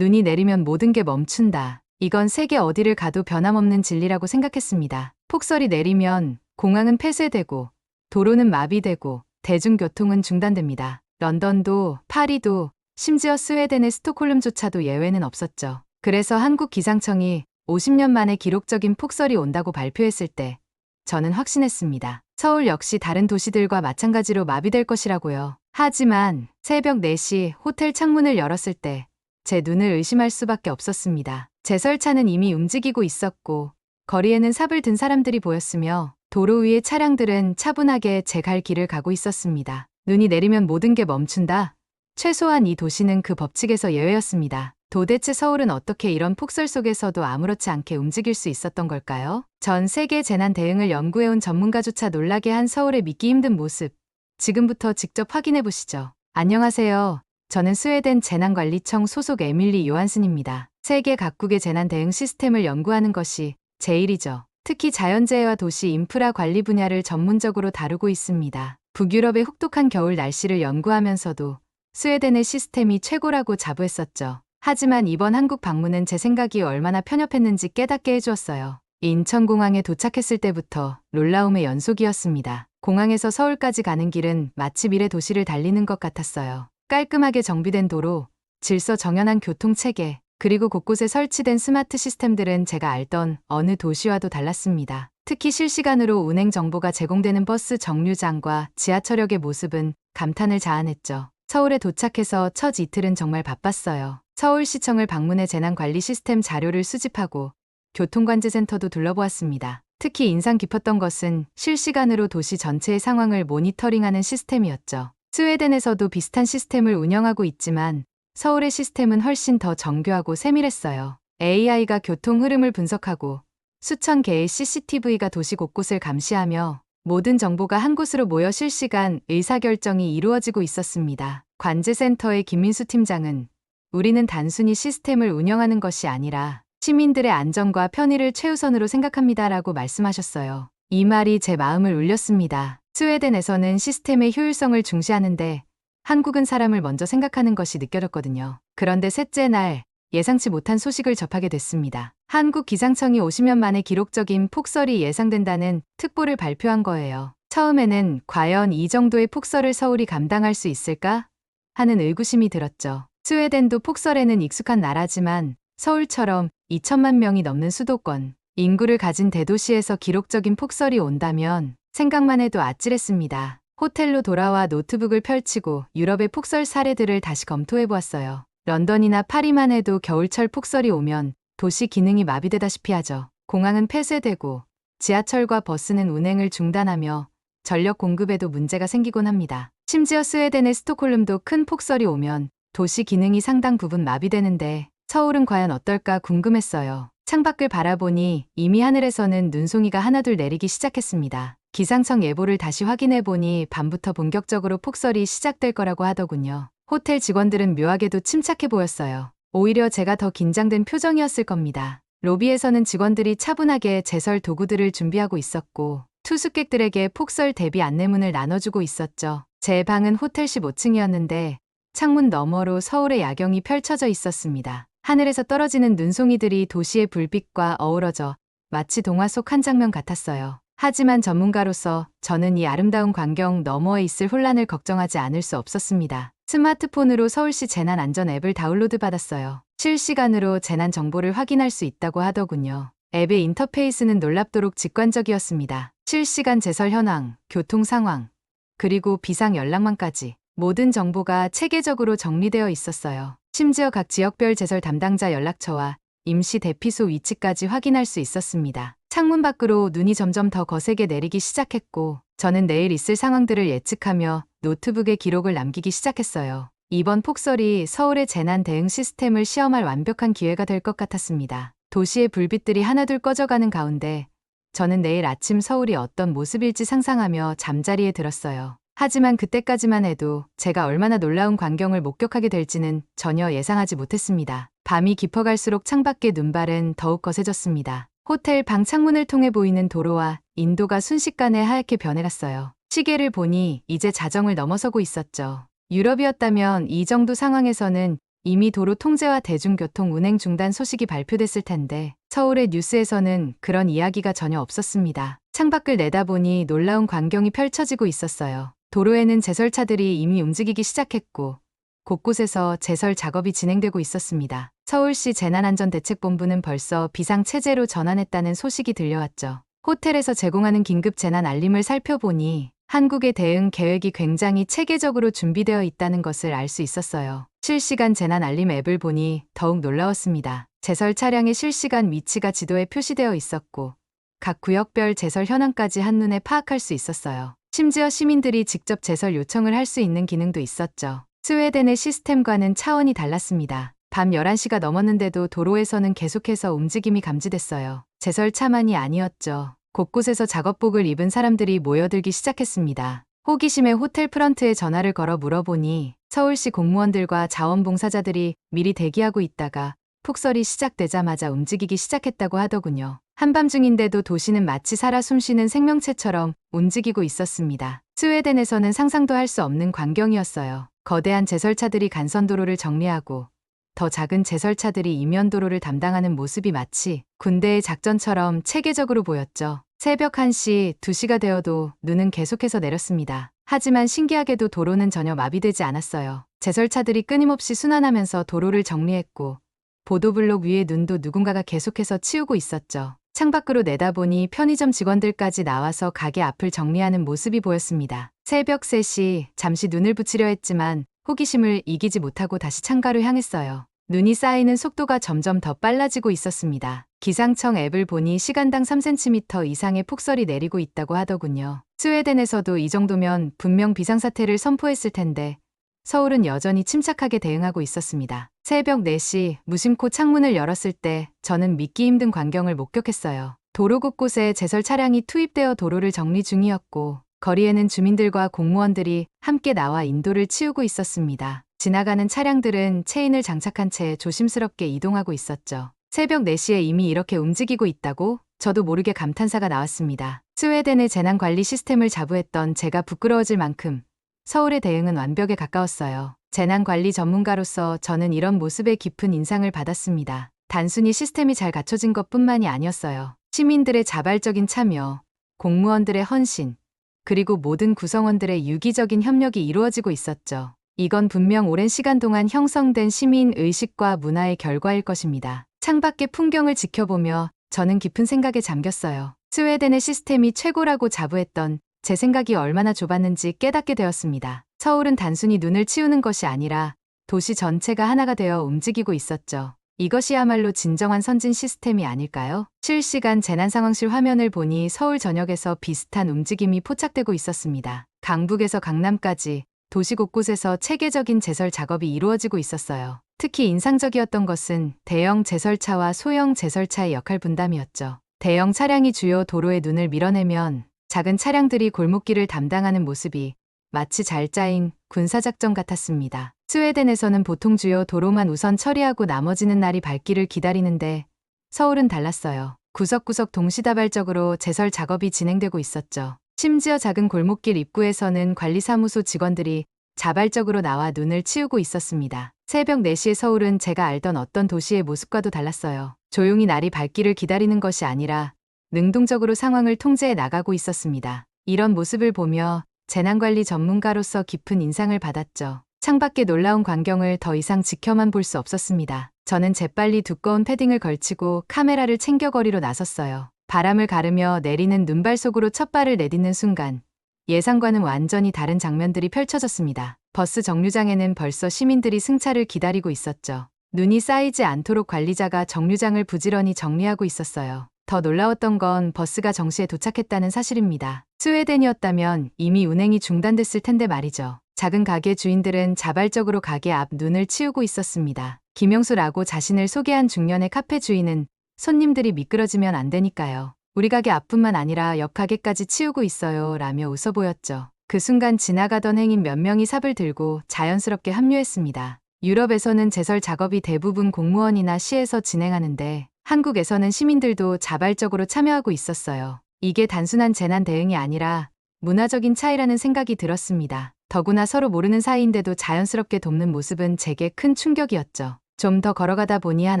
눈이 내리면 모든 게 멈춘다. 이건 세계 어디를 가도 변함없는 진리라고 생각했습니다. 폭설이 내리면 공항은 폐쇄되고 도로는 마비되고 대중교통은 중단됩니다. 런던도 파리도 심지어 스웨덴의 스톡홀름조차도 예외는 없었죠. 그래서 한국 기상청이 50년 만에 기록적인 폭설이 온다고 발표했을 때 저는 확신했습니다. 서울 역시 다른 도시들과 마찬가지로 마비될 것이라고요. 하지만 새벽 4시 호텔 창문을 열었을 때 제 눈을 의심할 수밖에 없었습니다. 제설차는 이미 움직이고 있었고 거리에는 삽을 든 사람들이 보였으며 도로 위의 차량들은 차분하게 제 갈 길을 가고 있었습니다. 눈이 내리면 모든 게 멈춘다? 최소한 이 도시는 그 법칙에서 예외였습니다. 도대체 서울은 어떻게 이런 폭설 속에서도 아무렇지 않게 움직일 수 있었던 걸까요? 전 세계 재난 대응을 연구해온 전문가조차 놀라게 한 서울의 믿기 힘든 모습. 지금부터 직접 확인해 보시죠. 안녕하세요. 저는 스웨덴 재난관리청 소속 에밀리 요한슨입니다. 세계 각국의 재난 대응 시스템을 연구하는 것이 제 일이죠. 특히 자연재해와 도시 인프라 관리 분야를 전문적으로 다루고 있습니다. 북유럽의 혹독한 겨울 날씨를 연구하면서도 스웨덴의 시스템이 최고라고 자부했었죠. 하지만 이번 한국 방문은 제 생각이 얼마나 편협했는지 깨닫게 해주었어요. 인천공항에 도착했을 때부터 놀라움의 연속이었습니다. 공항에서 서울까지 가는 길은 마치 미래 도시를 달리는 것 같았어요. 깔끔하게 정비된 도로, 질서 정연한 교통체계, 그리고 곳곳에 설치된 스마트 시스템들은 제가 알던 어느 도시와도 달랐습니다. 특히 실시간으로 운행 정보가 제공되는 버스 정류장과 지하철역의 모습은 감탄을 자아냈죠. 서울에 도착해서 첫 이틀은 정말 바빴어요. 서울시청을 방문해 재난관리 시스템 자료를 수집하고 교통관제센터도 둘러보았습니다. 특히 인상 깊었던 것은 실시간으로 도시 전체의 상황을 모니터링하는 시스템이었죠. 스웨덴에서도 비슷한 시스템을 운영하고 있지만 서울의 시스템은 훨씬 더 정교하고 세밀했어요. AI가 교통 흐름을 분석하고 수천 개의 CCTV가 도시 곳곳을 감시하며 모든 정보가 한 곳으로 모여 실시간 의사결정이 이루어지고 있었습니다. 관제센터의 김민수 팀장은 우리는 단순히 시스템을 운영하는 것이 아니라 시민들의 안전과 편의를 최우선으로 생각합니다라고 말씀하셨어요. 이 말이 제 마음을 울렸습니다. 스웨덴에서는 시스템의 효율성을 중시하는데 한국은 사람을 먼저 생각하는 것이 느껴졌거든요. 그런데 셋째 날 예상치 못한 소식을 접하게 됐습니다. 한국 기상청이 50년 만에 기록적인 폭설이 예상된다는 특보를 발표한 거예요. 처음에는 과연 이 정도의 폭설을 서울이 감당할 수 있을까? 하는 의구심이 들었죠. 스웨덴도 폭설에는 익숙한 나라지만 서울처럼 2천만 명이 넘는 수도권, 인구를 가진 대도시에서 기록적인 폭설이 온다면 생각만 해도 아찔했습니다. 호텔로 돌아와 노트북을 펼치고 유럽의 폭설 사례들을 다시 검토해 보았어요. 런던이나 파리만 해도 겨울철 폭설이 오면 도시 기능이 마비되다시피 하죠. 공항은 폐쇄되고 지하철과 버스는 운행을 중단하며 전력 공급에도 문제가 생기곤 합니다. 심지어 스웨덴의 스톡홀름도 큰 폭설이 오면 도시 기능이 상당 부분 마비되는데 서울은 과연 어떨까 궁금했어요. 창밖을 바라보니 이미 하늘에서는 눈송이가 하나둘 내리기 시작했습니다. 기상청 예보를 다시 확인해 보니 밤부터 본격적으로 폭설이 시작될 거라고 하더군요. 호텔 직원들은 묘하게도 침착해 보였어요. 오히려 제가 더 긴장된 표정이었을 겁니다. 로비에서는 직원들이 차분하게 제설 도구들을 준비하고 있었고 투숙객들에게 폭설 대비 안내문을 나눠주고 있었죠. 제 방은 호텔 15층이었는데 창문 너머로 서울의 야경이 펼쳐져 있었습니다. 하늘에서 떨어지는 눈송이들이 도시의 불빛과 어우러져 마치 동화 속 한 장면 같았어요. 하지만 전문가로서 저는 이 아름다운 광경 너머에 있을 혼란을 걱정하지 않을 수 없었습니다. 스마트폰으로 서울시 재난안전 앱을 다운로드 받았어요. 실시간으로 재난 정보를 확인할 수 있다고 하더군요. 앱의 인터페이스는 놀랍도록 직관적이었습니다. 실시간 제설 현황, 교통 상황, 그리고 비상 연락망까지 모든 정보가 체계적으로 정리되어 있었어요. 심지어 각 지역별 제설 담당자 연락처와 임시 대피소 위치까지 확인할 수 있었습니다. 창문 밖으로 눈이 점점 더 거세게 내리기 시작했고 저는 내일 있을 상황들을 예측하며 노트북에 기록을 남기기 시작했어요. 이번 폭설이 서울의 재난 대응 시스템을 시험할 완벽한 기회가 될 것 같았습니다. 도시의 불빛들이 하나둘 꺼져가는 가운데 저는 내일 아침 서울이 어떤 모습일지 상상하며 잠자리에 들었어요. 하지만 그때까지만 해도 제가 얼마나 놀라운 광경을 목격하게 될지는 전혀 예상하지 못했습니다. 밤이 깊어갈수록 창밖의 눈발은 더욱 거세졌습니다. 호텔 방 창문을 통해 보이는 도로와 인도가 순식간에 하얗게 변해갔어요. 시계를 보니 이제 자정을 넘어서고 있었죠. 유럽이었다면 이 정도 상황에서는 이미 도로 통제와 대중교통 운행 중단 소식이 발표됐을 텐데 서울의 뉴스에서는 그런 이야기가 전혀 없었습니다. 창밖을 내다보니 놀라운 광경이 펼쳐지고 있었어요. 도로에는 제설차들이 이미 움직이기 시작했고 곳곳에서 제설 작업이 진행되고 있었습니다. 서울시 재난안전대책본부는 벌써 비상체제로 전환했다는 소식이 들려왔죠. 호텔에서 제공하는 긴급 재난 알림을 살펴보니 한국의 대응 계획이 굉장히 체계적으로 준비되어 있다는 것을 알 수 있었어요. 실시간 재난 알림 앱을 보니 더욱 놀라웠습니다. 제설 차량의 실시간 위치가 지도에 표시되어 있었고 각 구역별 제설 현황까지 한눈에 파악할 수 있었어요. 심지어 시민들이 직접 제설 요청을 할 수 있는 기능도 있었죠. 스웨덴의 시스템과는 차원이 달랐습니다. 밤 11시가 넘었는데도 도로에서는 계속해서 움직임이 감지됐어요. 제설차만이 아니었죠. 곳곳에서 작업복을 입은 사람들이 모여들기 시작했습니다. 호기심에 호텔 프런트에 전화를 걸어 물어보니 서울시 공무원들과 자원봉사자들이 미리 대기하고 있다가 폭설이 시작되자마자 움직이기 시작했다고 하더군요. 한밤중인데도 도시는 마치 살아 숨쉬는 생명체처럼 움직이고 있었습니다. 스웨덴에서는 상상도 할 수 없는 광경이었어요. 거대한 제설차들이 간선도로를 정리하고 더 작은 제설차들이 이면도로를 담당하는 모습이 마치 군대의 작전처럼 체계적으로 보였죠. 새벽 1시, 2시가 되어도 눈은 계속해서 내렸습니다. 하지만 신기하게도 도로는 전혀 마비되지 않았어요. 제설차들이 끊임없이 순환하면서 도로를 정리했고 보도블록 위의 눈도 누군가가 계속해서 치우고 있었죠. 창밖으로 내다보니 편의점 직원들까지 나와서 가게 앞을 정리하는 모습이 보였습니다. 새벽 3시, 잠시 눈을 붙이려 했지만 호기심을 이기지 못하고 다시 창가로 향했어요. 눈이 쌓이는 속도가 점점 더 빨라지고 있었습니다. 기상청 앱을 보니 시간당 3cm 이상의 폭설이 내리고 있다고 하더군요. 스웨덴에서도 이 정도면 분명 비상사태를 선포했을 텐데 서울은 여전히 침착하게 대응하고 있었습니다. 새벽 4시 무심코 창문을 열었을 때 저는 믿기 힘든 광경을 목격했어요. 도로 곳곳에 제설 차량이 투입되어 도로를 정리 중이었고 거리에는 주민들과 공무원들이 함께 나와 인도를 치우고 있었습니다. 지나가는 차량들은 체인을 장착한 채 조심스럽게 이동하고 있었죠. 새벽 4시에 이미 이렇게 움직이고 있다고? 저도 모르게 감탄사가 나왔습니다. 스웨덴의 재난관리 시스템을 자부했던 제가 부끄러워질 만큼 서울의 대응은 완벽에 가까웠어요. 재난관리 전문가로서 저는 이런 모습에 깊은 인상을 받았습니다. 단순히 시스템이 잘 갖춰진 것뿐만이 아니었어요. 시민들의 자발적인 참여, 공무원들의 헌신, 그리고 모든 구성원들의 유기적인 협력이 이루어지고 있었죠. 이건 분명 오랜 시간 동안 형성된 시민 의식과 문화의 결과일 것입니다. 창밖의 풍경을 지켜보며 저는 깊은 생각에 잠겼어요. 스웨덴의 시스템이 최고라고 자부했던 제 생각이 얼마나 좁았는지 깨닫게 되었습니다. 서울은 단순히 눈을 치우는 것이 아니라 도시 전체가 하나가 되어 움직이고 있었죠. 이것이야말로 진정한 선진 시스템이 아닐까요? 실시간 재난상황실 화면을 보니 서울 전역에서 비슷한 움직임이 포착되고 있었습니다. 강북에서 강남까지 도시 곳곳에서 체계적인 제설 작업이 이루어지고 있었어요. 특히 인상적이었던 것은 대형 제설차와 소형 제설차의 역할 분담이었죠. 대형 차량이 주요 도로에 눈을 밀어내면 작은 차량들이 골목길을 담당하는 모습이 마치 잘 짜인 군사작전 같았습니다. 스웨덴에서는 보통 주요 도로만 우선 처리하고 나머지는 날이 밝기를 기다리는데 서울은 달랐어요. 구석구석 동시다발적으로 제설 작업이 진행되고 있었죠. 심지어 작은 골목길 입구에서는 관리사무소 직원들이 자발적으로 나와 눈을 치우고 있었습니다. 새벽 4시의 서울은 제가 알던 어떤 도시의 모습과도 달랐어요. 조용히 날이 밝기를 기다리는 것이 아니라 능동적으로 상황을 통제해 나가고 있었습니다. 이런 모습을 보며 재난관리 전문가로서 깊은 인상을 받았죠. 창밖의 놀라운 광경을 더 이상 지켜만 볼 수 없었습니다. 저는 재빨리 두꺼운 패딩을 걸치고 카메라를 챙겨 거리로 나섰어요. 바람을 가르며 내리는 눈발 속으로 첫 발을 내딛는 순간 예상과는 완전히 다른 장면들이 펼쳐졌습니다. 버스 정류장에는 벌써 시민들이 승차를 기다리고 있었죠. 눈이 쌓이지 않도록 관리자가 정류장을 부지런히 정리하고 있었어요. 더 놀라웠던 건 버스가 정시에 도착했다는 사실입니다. 스웨덴이었다면 이미 운행이 중단됐을 텐데 말이죠. 작은 가게 주인들은 자발적으로 가게 앞 눈을 치우고 있었습니다. 김영수라고 자신을 소개한 중년의 카페 주인은 손님들이 미끄러지면 안 되니까요. 우리 가게 앞뿐만 아니라 옆 가게까지 치우고 있어요 라며 웃어 보였죠. 그 순간 지나가던 행인 몇 명이 삽을 들고 자연스럽게 합류했습니다. 유럽에서는 제설 작업이 대부분 공무원이나 시에서 진행하는데 한국에서는 시민들도 자발적으로 참여하고 있었어요. 이게 단순한 재난 대응이 아니라 문화적인 차이라는 생각이 들었습니다. 더구나 서로 모르는 사이인데도 자연스럽게 돕는 모습은 제게 큰 충격이었죠. 좀 더 걸어가다 보니 한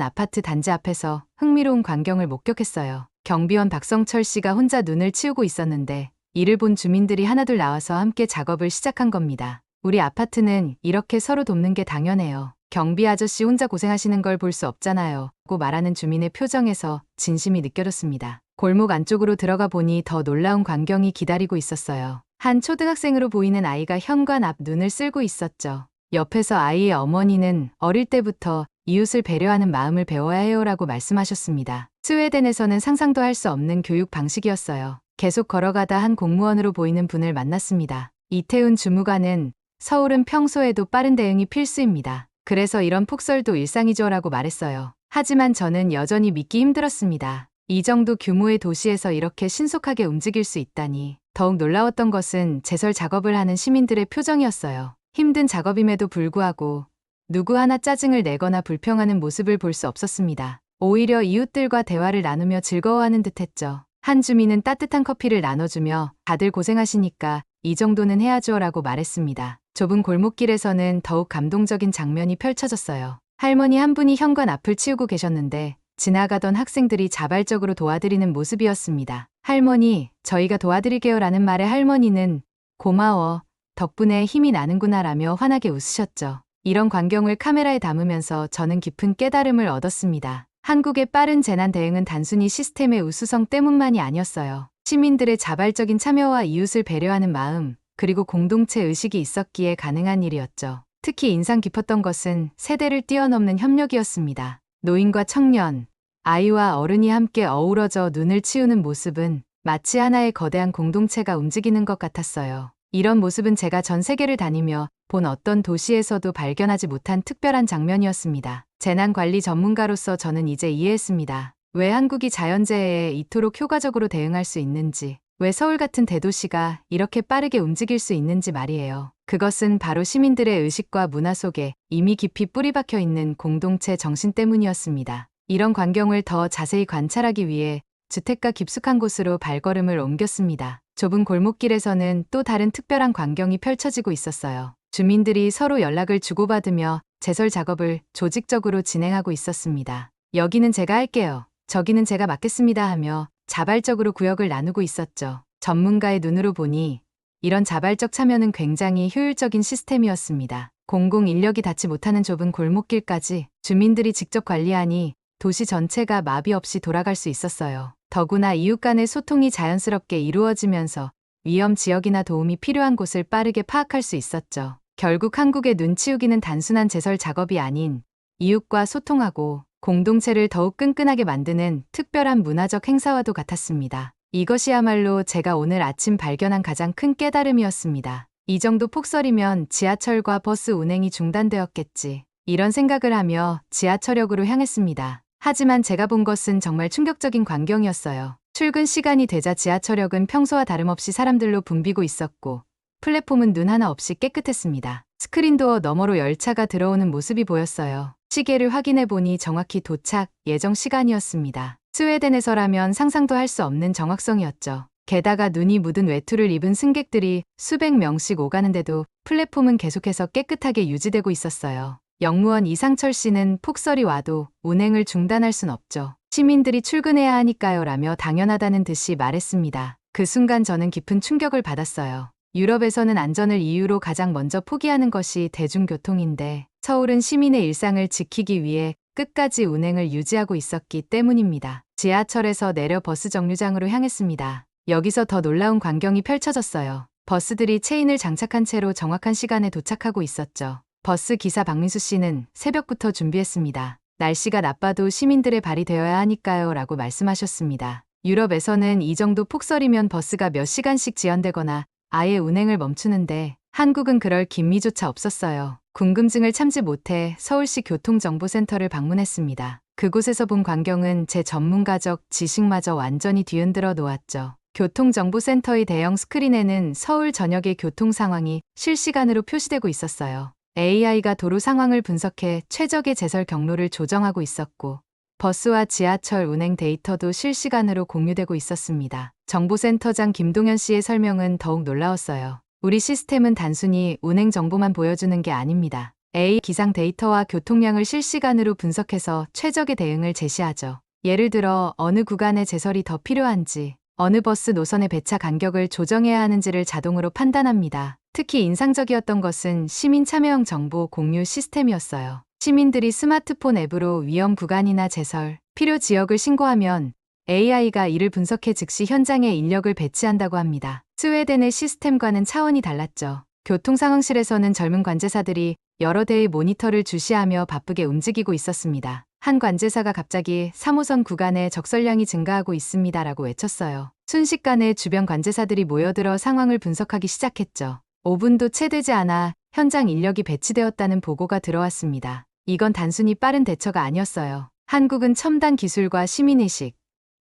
아파트 단지 앞에서 흥미로운 광경을 목격했어요. 경비원 박성철 씨가 혼자 눈을 치우고 있었는데 이를 본 주민들이 하나둘 나와서 함께 작업을 시작한 겁니다. 우리 아파트는 이렇게 서로 돕는 게 당연해요. 경비 아저씨 혼자 고생하시는 걸 볼 수 없잖아요. 고 말하는 주민의 표정에서 진심이 느껴졌습니다. 골목 안쪽으로 들어가 보니 더 놀라운 광경이 기다리고 있었어요. 한 초등학생으로 보이는 아이가 현관 앞 눈을 쓸고 있었죠. 옆에서 아이의 어머니는 어릴 때부터 이웃을 배려하는 마음을 배워야 해요라고 말씀하셨습니다. 스웨덴에서는 상상도 할 수 없는 교육 방식이었어요. 계속 걸어가다 한 공무원으로 보이는 분을 만났습니다. 이태훈 주무관은 서울은 평소에도 빠른 대응이 필수입니다. 그래서 이런 폭설도 일상이죠라고 말했어요. 하지만 저는 여전히 믿기 힘들었습니다. 이 정도 규모의 도시에서 이렇게 신속하게 움직일 수 있다니. 더욱 놀라웠던 것은 제설 작업을 하는 시민들의 표정이었어요. 힘든 작업임에도 불구하고 누구 하나 짜증을 내거나 불평하는 모습을 볼 수 없었습니다. 오히려 이웃들과 대화를 나누며 즐거워하는 듯했죠. 한 주민은 따뜻한 커피를 나눠주며 다들 고생하시니까 이 정도는 해야죠 라고 말했습니다. 좁은 골목길에서는 더욱 감동적인 장면이 펼쳐졌어요. 할머니 한 분이 현관 앞을 치우고 계셨는데 지나가던 학생들이 자발적으로 도와드리는 모습이었습니다. 할머니, 저희가 도와드릴게요 라는 말에 할머니는 고마워, 덕분에 힘이 나는구나 라며 환하게 웃으셨죠. 이런 광경을 카메라에 담으면서 저는 깊은 깨달음을 얻었습니다. 한국의 빠른 재난 대응은 단순히 시스템의 우수성 때문만이 아니었어요. 시민들의 자발적인 참여와 이웃을 배려하는 마음, 그리고 공동체 의식이 있었기에 가능한 일이었죠. 특히 인상 깊었던 것은 세대를 뛰어넘는 협력이었습니다. 노인과 청년, 아이와 어른이 함께 어우러져 눈을 치우는 모습은 마치 하나의 거대한 공동체가 움직이는 것 같았어요. 이런 모습은 제가 전 세계를 다니며 본 어떤 도시에서도 발견하지 못한 특별한 장면이었습니다. 재난관리 전문가로서 저는 이제 이해했습니다. 왜 한국이 자연재해에 이토록 효과적으로 대응할 수 있는지, 왜 서울 같은 대도시가 이렇게 빠르게 움직일 수 있는지 말이에요. 그것은 바로 시민들의 의식과 문화 속에 이미 깊이 뿌리박혀 있는 공동체 정신 때문이었습니다. 이런 광경을 더 자세히 관찰하기 위해 주택가 깊숙한 곳으로 발걸음을 옮겼습니다. 좁은 골목길에서는 또 다른 특별한 광경이 펼쳐지고 있었어요. 주민들이 서로 연락을 주고받으며 제설 작업을 조직적으로 진행하고 있었습니다. 여기는 제가 할게요. 저기는 제가 맡겠습니다 하며 자발적으로 구역을 나누고 있었죠. 전문가의 눈으로 보니 이런 자발적 참여는 굉장히 효율적인 시스템이었습니다. 공공 인력이 닿지 못하는 좁은 골목길까지 주민들이 직접 관리하니 도시 전체가 마비 없이 돌아갈 수 있었어요. 더구나 이웃 간의 소통이 자연스럽게 이루어지면서 위험 지역이나 도움이 필요한 곳을 빠르게 파악할 수 있었죠. 결국 한국의 눈치우기는 단순한 제설 작업이 아닌 이웃과 소통하고 공동체를 더욱 끈끈하게 만드는 특별한 문화적 행사와도 같았습니다. 이것이야말로 제가 오늘 아침 발견한 가장 큰 깨달음이었습니다. 이 정도 폭설이면 지하철과 버스 운행이 중단되었겠지. 이런 생각을 하며 지하철역으로 향했습니다. 하지만 제가 본 것은 정말 충격적인 광경이었어요. 출근 시간이 되자 지하철역은 평소와 다름없이 사람들로 붐비고 있었고 플랫폼은 눈 하나 없이 깨끗했습니다. 스크린도어 너머로 열차가 들어오는 모습이 보였어요. 시계를 확인해 보니 정확히 도착 예정 시간이었습니다. 스웨덴에서라면 상상도 할 수 없는 정확성이었죠. 게다가 눈이 묻은 외투를 입은 승객들이 수백 명씩 오가는데도 플랫폼은 계속해서 깨끗하게 유지되고 있었어요. 역무원 이상철 씨는 폭설이 와도 운행을 중단할 순 없죠. 시민들이 출근해야 하니까요 라며 당연하다는 듯이 말했습니다. 그 순간 저는 깊은 충격을 받았어요. 유럽에서는 안전을 이유로 가장 먼저 포기하는 것이 대중교통인데 서울은 시민의 일상을 지키기 위해 끝까지 운행을 유지하고 있었기 때문입니다. 지하철에서 내려 버스 정류장으로 향했습니다. 여기서 더 놀라운 광경이 펼쳐졌어요. 버스들이 체인을 장착한 채로 정확한 시간에 도착하고 있었죠. 버스 기사 박민수 씨는 새벽부터 준비했습니다. 날씨가 나빠도 시민들의 발이 되어야 하니까요 라고 말씀하셨습니다. 유럽에서는 이 정도 폭설이면 버스가 몇 시간씩 지연되거나 아예 운행을 멈추는데 한국은 그럴 기미조차 없었어요. 궁금증을 참지 못해 서울시 교통정보센터를 방문했습니다. 그곳에서 본 광경은 제 전문가적 지식마저 완전히 뒤흔들어 놓았죠. 교통정보센터의 대형 스크린에는 서울 전역의 교통 상황이 실시간으로 표시되고 있었어요. AI가 도로 상황을 분석해 최적의 제설 경로를 조정하고 있었고 버스와 지하철 운행 데이터도 실시간으로 공유되고 있었습니다. 정보센터장 김동현 씨의 설명은 더욱 놀라웠어요. 우리 시스템은 단순히 운행 정보만 보여주는 게 아닙니다. AI 기상 데이터와 교통량을 실시간으로 분석해서 최적의 대응을 제시하죠. 예를 들어 어느 구간에 제설이 더 필요한지, 어느 버스 노선의 배차 간격을 조정해야 하는지를 자동으로 판단합니다. 특히 인상적이었던 것은 시민 참여형 정보 공유 시스템이었어요. 시민들이 스마트폰 앱으로 위험 구간이나 제설, 필요 지역을 신고하면 AI가 이를 분석해 즉시 현장에 인력을 배치한다고 합니다. 스웨덴의 시스템과는 차원이 달랐죠. 교통상황실에서는 젊은 관제사들이 여러 대의 모니터를 주시하며 바쁘게 움직이고 있었습니다. 한 관제사가 갑자기 3호선 구간에 적설량이 증가하고 있습니다라고 외쳤어요. 순식간에 주변 관제사들이 모여들어 상황을 분석하기 시작했죠. 5분도 채 되지 않아 현장 인력이 배치되었다는 보고가 들어왔습니다. 이건 단순히 빠른 대처가 아니었어요. 한국은 첨단 기술과 시민의식,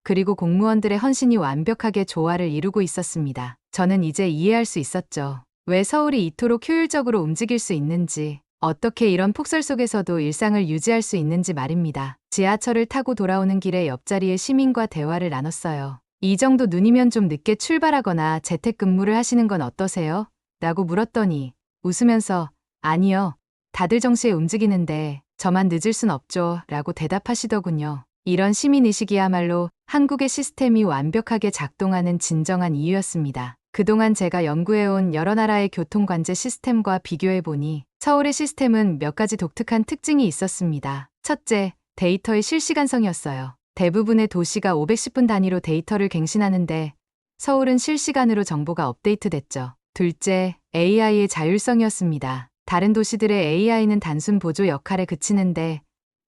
그리고 공무원들의 헌신이 완벽하게 조화를 이루고 있었습니다. 저는 이제 이해할 수 있었죠. 왜 서울이 이토록 효율적으로 움직일 수 있는지, 어떻게 이런 폭설 속에서도 일상을 유지할 수 있는지 말입니다. 지하철을 타고 돌아오는 길에 옆자리의 시민과 대화를 나눴어요. 이 정도 눈이면 좀 늦게 출발하거나 재택근무를 하시는 건 어떠세요? 라고 물었더니 웃으면서 아니요. 다들 정시에 움직이는데 저만 늦을 순 없죠. 라고 대답하시더군요. 이런 시민의식이야말로 한국의 시스템이 완벽하게 작동하는 진정한 이유였습니다. 그동안 제가 연구해온 여러 나라의 교통관제 시스템과 비교해보니 서울의 시스템은 몇 가지 독특한 특징이 있었습니다. 첫째, 데이터의 실시간성이었어요. 대부분의 도시가 510분 단위로 데이터를 갱신하는데 서울은 실시간으로 정보가 업데이트됐죠. 둘째, AI의 자율성이었습니다. 다른 도시들의 AI는 단순 보조 역할에 그치는데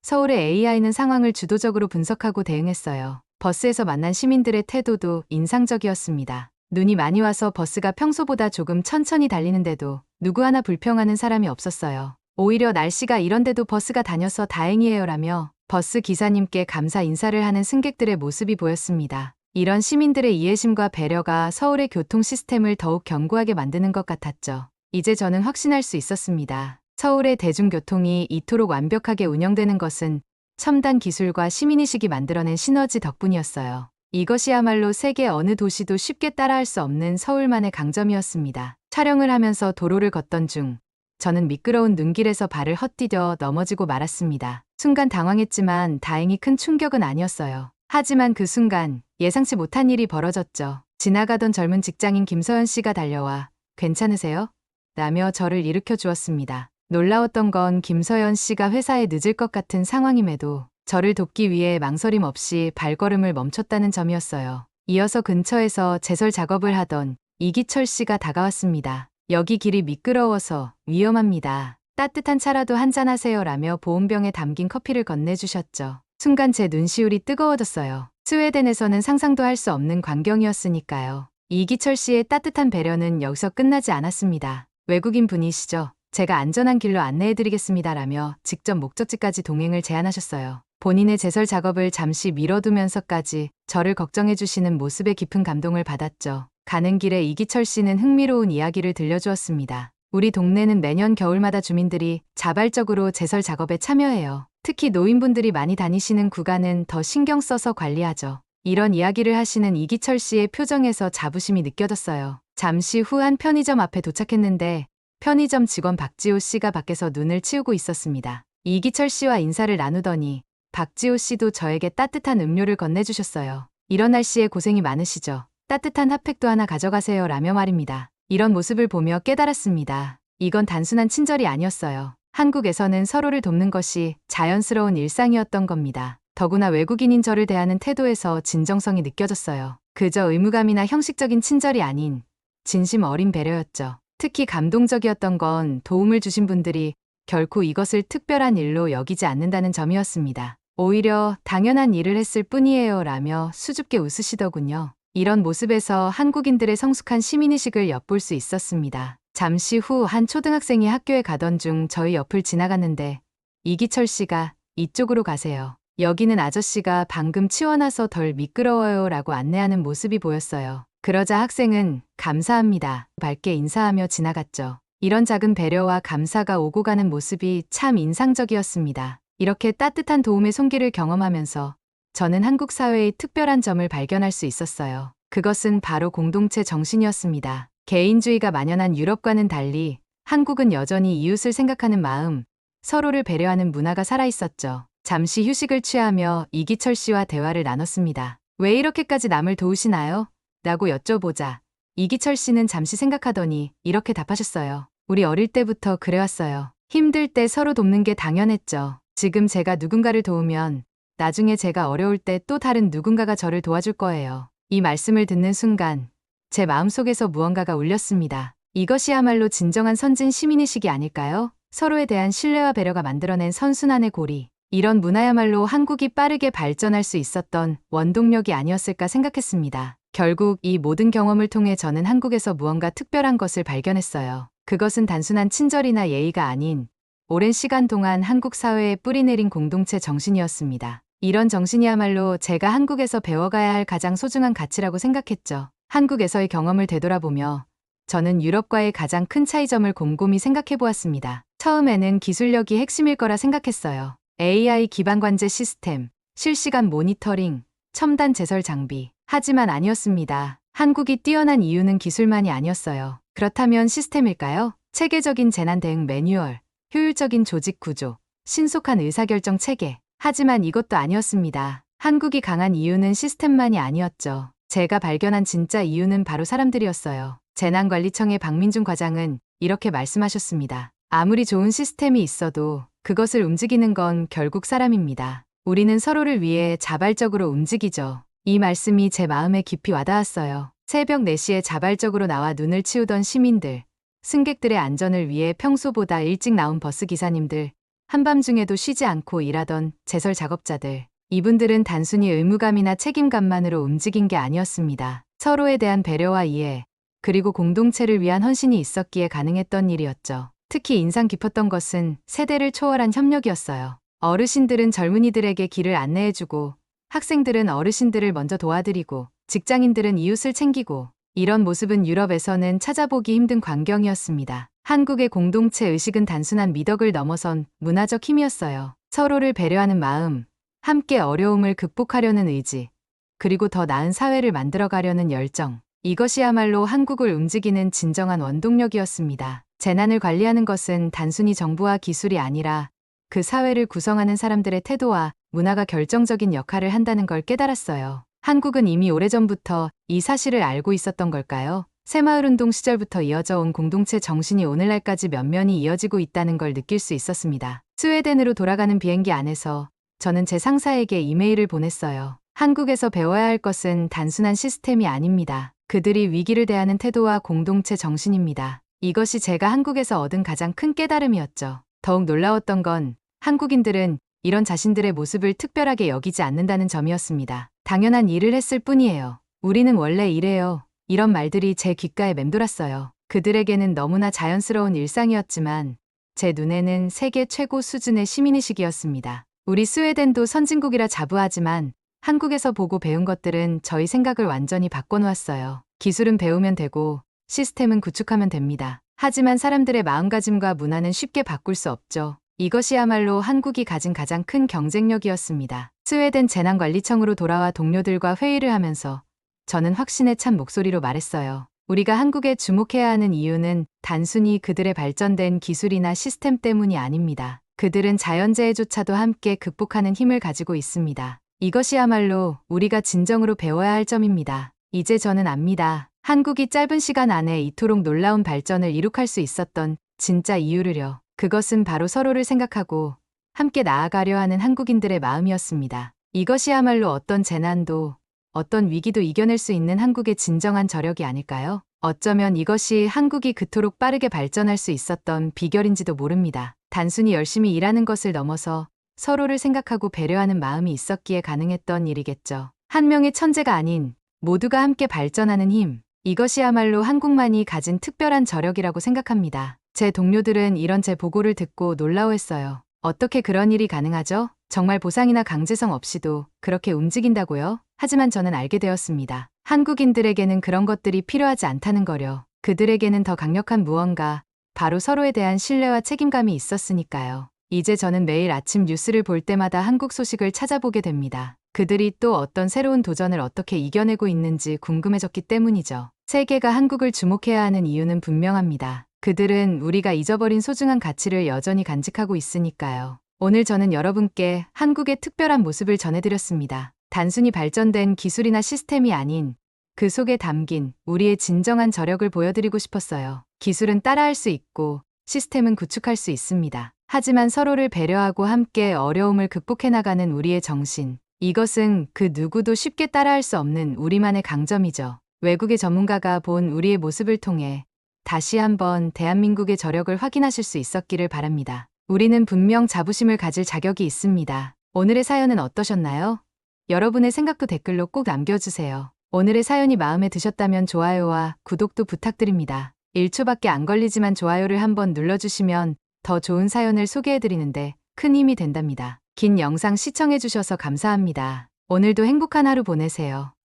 서울의 AI는 상황을 주도적으로 분석하고 대응했어요. 버스에서 만난 시민들의 태도도 인상적이었습니다. 눈이 많이 와서 버스가 평소보다 조금 천천히 달리는데도 누구 하나 불평하는 사람이 없었어요. 오히려 날씨가 이런데도 버스가 다녀서 다행이에요라며 버스 기사님께 감사 인사를 하는 승객들의 모습이 보였습니다. 이런 시민들의 이해심과 배려가 서울의 교통 시스템을 더욱 견고하게 만드는 것 같았죠. 이제 저는 확신할 수 있었습니다. 서울의 대중교통이 이토록 완벽하게 운영되는 것은 첨단 기술과 시민의식이 만들어낸 시너지 덕분이었어요. 이것이야말로 세계 어느 도시도 쉽게 따라할 수 없는 서울만의 강점이었습니다. 촬영을 하면서 도로를 걷던 중 저는 미끄러운 눈길에서 발을 헛디뎌 넘어지고 말았습니다. 순간 당황했지만 다행히 큰 충격은 아니었어요. 하지만 그 순간 예상치 못한 일이 벌어졌죠. 지나가던 젊은 직장인 김서연 씨가 달려와 괜찮으세요? 라며 저를 일으켜 주었습니다. 놀라웠던 건 김서연 씨가 회사에 늦을 것 같은 상황임에도 저를 돕기 위해 망설임 없이 발걸음을 멈췄다는 점이었어요. 이어서 근처에서 제설 작업을 하던 이기철 씨가 다가왔습니다. 여기 길이 미끄러워서 위험합니다. 따뜻한 차라도 한잔하세요라며 보온병에 담긴 커피를 건네주셨죠. 순간 제 눈시울이 뜨거워졌어요. 스웨덴에서는 상상도 할 수 없는 광경이었으니까요. 이기철 씨의 따뜻한 배려는 여기서 끝나지 않았습니다. 외국인 분이시죠? 제가 안전한 길로 안내해드리겠습니다라며 직접 목적지까지 동행을 제안하셨어요. 본인의 제설 작업을 잠시 미뤄두면서까지 저를 걱정해주시는 모습에 깊은 감동을 받았죠. 가는 길에 이기철 씨는 흥미로운 이야기를 들려주었습니다. 우리 동네는 매년 겨울마다 주민들이 자발적으로 제설 작업에 참여해요. 특히 노인분들이 많이 다니시는 구간은 더 신경 써서 관리하죠. 이런 이야기를 하시는 이기철 씨의 표정에서 자부심이 느껴졌어요. 잠시 후 한 편의점 앞에 도착했는데 편의점 직원 박지호 씨가 밖에서 눈을 치우고 있었습니다. 이기철 씨와 인사를 나누더니 박지호 씨도 저에게 따뜻한 음료를 건네주셨어요. 이런 날씨에 고생이 많으시죠? 따뜻한 핫팩도 하나 가져가세요 라며 말입니다. 이런 모습을 보며 깨달았습니다. 이건 단순한 친절이 아니었어요. 한국에서는 서로를 돕는 것이 자연스러운 일상이었던 겁니다. 더구나 외국인인 저를 대하는 태도에서 진정성이 느껴졌어요. 그저 의무감이나 형식적인 친절이 아닌 진심 어린 배려였죠. 특히 감동적이었던 건 도움을 주신 분들이 결코 이것을 특별한 일로 여기지 않는다는 점이었습니다. 오히려 당연한 일을 했을 뿐이에요 라며 수줍게 웃으시더군요. 이런 모습에서 한국인들의 성숙한 시민의식을 엿볼 수 있었습니다. 잠시 후 한 초등학생이 학교에 가던 중 저희 옆을 지나갔는데 이기철 씨가 이쪽으로 가세요. 여기는 아저씨가 방금 치워놔서 덜 미끄러워요 라고 안내하는 모습이 보였어요. 그러자 학생은 감사합니다. 밝게 인사하며 지나갔죠. 이런 작은 배려와 감사가 오고 가는 모습이 참 인상적이었습니다. 이렇게 따뜻한 도움의 손길을 경험하면서 저는 한국 사회의 특별한 점을 발견할 수 있었어요. 그것은 바로 공동체 정신이었습니다. 개인주의가 만연한 유럽과는 달리 한국은 여전히 이웃을 생각하는 마음, 서로를 배려하는 문화가 살아있었죠. 잠시 휴식을 취하며 이기철 씨와 대화를 나눴습니다. 왜 이렇게까지 남을 도우시나요? 라고 여쭤보자 이기철 씨는 잠시 생각하더니 이렇게 답하셨어요. 우리 어릴 때부터 그래왔어요. 힘들 때 서로 돕는 게 당연했죠. 지금 제가 누군가를 도우면 나중에 제가 어려울 때 또 다른 누군가가 저를 도와줄 거예요. 이 말씀을 듣는 순간 제 마음속에서 무언가가 울렸습니다. 이것이야말로 진정한 선진 시민의식이 아닐까요? 서로에 대한 신뢰와 배려가 만들어낸 선순환의 고리. 이런 문화야말로 한국이 빠르게 발전할 수 있었던 원동력이 아니었을까 생각했습니다. 결국 이 모든 경험을 통해 저는 한국에서 무언가 특별한 것을 발견했어요. 그것은 단순한 친절이나 예의가 아닌 오랜 시간 동안 한국 사회에 뿌리내린 공동체 정신이었습니다. 이런 정신이야말로 제가 한국에서 배워가야 할 가장 소중한 가치라고 생각했죠. 한국에서의 경험을 되돌아보며 저는 유럽과의 가장 큰 차이점을 곰곰이 생각해 보았습니다. 처음에는 기술력이 핵심일 거라 생각했어요. AI 기반 관제 시스템, 실시간 모니터링, 첨단 제설 장비. 하지만 아니었습니다. 한국이 뛰어난 이유는 기술만이 아니었어요. 그렇다면 시스템일까요? 체계적인 재난 대응 매뉴얼, 효율적인 조직 구조, 신속한 의사결정 체계. 하지만 이것도 아니었습니다. 한국이 강한 이유는 시스템만이 아니었죠. 제가 발견한 진짜 이유는 바로 사람들이었어요. 재난관리청의 박민중 과장은 이렇게 말씀하셨습니다. 아무리 좋은 시스템이 있어도 그것을 움직이는 건 결국 사람입니다. 우리는 서로를 위해 자발적으로 움직이죠. 이 말씀이 제 마음에 깊이 와닿았어요. 새벽 4시에 자발적으로 나와 눈을 치우던 시민들, 승객들의 안전을 위해 평소보다 일찍 나온 버스 기사님들, 한밤중에도 쉬지 않고 일하던 제설 작업자들. 이분들은 단순히 의무감이나 책임감만으로 움직인 게 아니었습니다. 서로에 대한 배려와 이해, 그리고 공동체를 위한 헌신이 있었기에 가능했던 일이었죠. 특히 인상 깊었던 것은 세대를 초월한 협력이었어요. 어르신들은 젊은이들에게 길을 안내해주고, 학생들은 어르신들을 먼저 도와드리고, 직장인들은 이웃을 챙기고, 이런 모습은 유럽에서는 찾아보기 힘든 광경이었습니다. 한국의 공동체 의식은 단순한 미덕을 넘어선 문화적 힘이었어요. 서로를 배려하는 마음, 함께 어려움을 극복하려는 의지, 그리고 더 나은 사회를 만들어가려는 열정. 이것이야말로 한국을 움직이는 진정한 원동력이었습니다. 재난을 관리하는 것은 단순히 정부와 기술이 아니라 그 사회를 구성하는 사람들의 태도와 문화가 결정적인 역할을 한다는 걸 깨달았어요. 한국은 이미 오래전부터 이 사실을 알고 있었던 걸까요? 새마을운동 시절부터 이어져 온 공동체 정신이 오늘날까지 면면이 이어지고 있다는 걸 느낄 수 있었습니다. 스웨덴으로 돌아가는 비행기 안에서 저는 제 상사에게 이메일을 보냈어요. 한국에서 배워야 할 것은 단순한 시스템이 아닙니다. 그들이 위기를 대하는 태도와 공동체 정신입니다. 이것이 제가 한국에서 얻은 가장 큰 깨달음이었죠. 더욱 놀라웠던 건 한국인들은 이런 자신들의 모습을 특별하게 여기지 않는다는 점이었습니다. 당연한 일을 했을 뿐이에요. 우리는 원래 이래요. 이런 말들이 제 귓가에 맴돌았어요. 그들에게는 너무나 자연스러운 일상이었지만 제 눈에는 세계 최고 수준의 시민의식이었습니다. 우리 스웨덴도 선진국이라 자부하지만 한국에서 보고 배운 것들은 저희 생각을 완전히 바꿔놓았어요. 기술은 배우면 되고 시스템은 구축하면 됩니다. 하지만 사람들의 마음가짐과 문화는 쉽게 바꿀 수 없죠. 이것이야말로 한국이 가진 가장 큰 경쟁력이었습니다. 스웨덴 재난관리청으로 돌아와 동료들과 회의를 하면서 저는 확신에 찬 목소리로 말했어요. 우리가 한국에 주목해야 하는 이유는 단순히 그들의 발전된 기술이나 시스템 때문이 아닙니다. 그들은 자연재해조차도 함께 극복하는 힘을 가지고 있습니다. 이것이야말로 우리가 진정으로 배워야 할 점입니다. 이제 저는 압니다. 한국이 짧은 시간 안에 이토록 놀라운 발전을 이룩할 수 있었던 진짜 이유를요. 그것은 바로 서로를 생각하고 함께 나아가려 하는 한국인들의 마음이었습니다. 이것이야말로 어떤 재난도 어떤 위기도 이겨낼 수 있는 한국의 진정한 저력이 아닐까요? 어쩌면 이것이 한국이 그토록 빠르게 발전할 수 있었던 비결인지도 모릅니다. 단순히 열심히 일하는 것을 넘어서 서로를 생각하고 배려하는 마음이 있었기에 가능했던 일이겠죠. 한 명의 천재가 아닌 모두가 함께 발전하는 힘. 이것이야말로 한국만이 가진 특별한 저력이라고 생각합니다. 제 동료들은 이런 제 보고를 듣고 놀라워했어요. 어떻게 그런 일이 가능하죠? 정말 보상이나 강제성 없이도 그렇게 움직인다고요? 하지만 저는 알게 되었습니다. 한국인들에게는 그런 것들이 필요하지 않다는 거려. 그들에게는 더 강력한 무언가, 바로 서로에 대한 신뢰와 책임감이 있었으니까요. 이제 저는 매일 아침 뉴스를 볼 때마다 한국 소식을 찾아보게 됩니다. 그들이 또 어떤 새로운 도전을 어떻게 이겨내고 있는지 궁금해졌기 때문이죠. 세계가 한국을 주목해야 하는 이유는 분명합니다. 그들은 우리가 잊어버린 소중한 가치를 여전히 간직하고 있으니까요. 오늘 저는 여러분께 한국의 특별한 모습을 전해드렸습니다. 단순히 발전된 기술이나 시스템이 아닌 그 속에 담긴 우리의 진정한 저력을 보여드리고 싶었어요. 기술은 따라할 수 있고 시스템은 구축할 수 있습니다. 하지만 서로를 배려하고 함께 어려움을 극복해 나가는 우리의 정신. 이것은 그 누구도 쉽게 따라할 수 없는 우리만의 강점이죠. 외국의 전문가가 본 우리의 모습을 통해 다시 한번 대한민국의 저력을 확인하실 수 있었기를 바랍니다. 우리는 분명 자부심을 가질 자격이 있습니다. 오늘의 사연은 어떠셨나요? 여러분의 생각도 댓글로 꼭 남겨주세요. 오늘의 사연이 마음에 드셨다면 좋아요와 구독도 부탁드립니다. 1초밖에 안 걸리지만 좋아요를 한번 눌러주시면 더 좋은 사연을 소개해드리는데 큰 힘이 된답니다. 긴 영상 시청해주셔서 감사합니다. 오늘도 행복한 하루 보내세요.